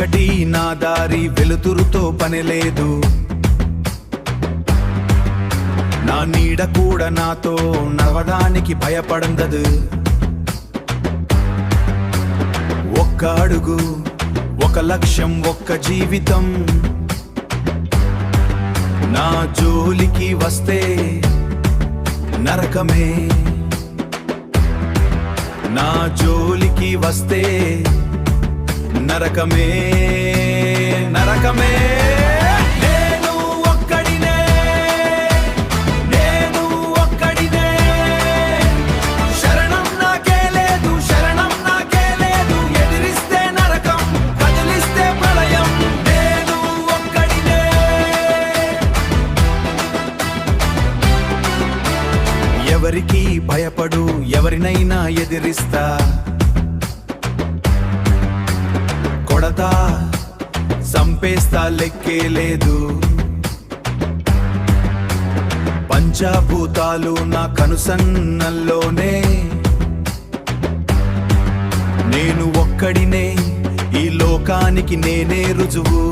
చీకటి నా దారి వెలుతురుతో పనిలేదు, నా నీడ కూడా నాతో నడవడానికి భయపడందదు. ఒక్క అడుగు, ఒక లక్ష్యం, ఒక్క జీవితం. నా జోలికి వస్తే నరకమే, నా జోలికి వస్తే నరకమే, నరకమే. నేను ఒక్కడినే, నేను ఒక్కడినే. శరణం నాకే లేదు, శరణం నాకే లేదు. ఎదిరిస్తే నరకం, కదిలిస్తే ప్రళయం. నేను ఒక్కడినే. ఎవరికి భయపడు, ఎవరినైనా ఎదిరిస్తా. కొడతా, సంపేస్తా, లెక్కే లేదు. పంచభూతాలు నా కనుసన్నల్లోనే. నేను ఒక్కడినే, ఈ లోకానికి నేనే రుజువు.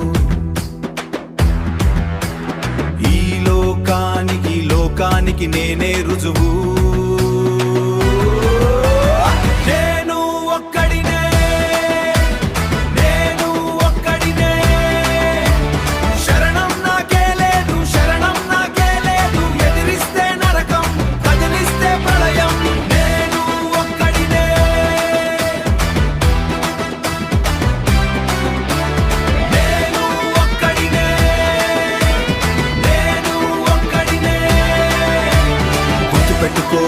ఈ లోకానికి నేనే రుజువు. నేను ఒక్కడినే, నేను ఒక్కడినే. శరణం నాకే లేదు, శరణం నాకే లేదు. ఎదిరిస్తే నరకం, కదిలిస్తే ప్రళయం. నేను ఒక్కడినే. నేను ఒక్కడినే, నేను ఒక్కడినే. గుర్తుపెట్టుకో,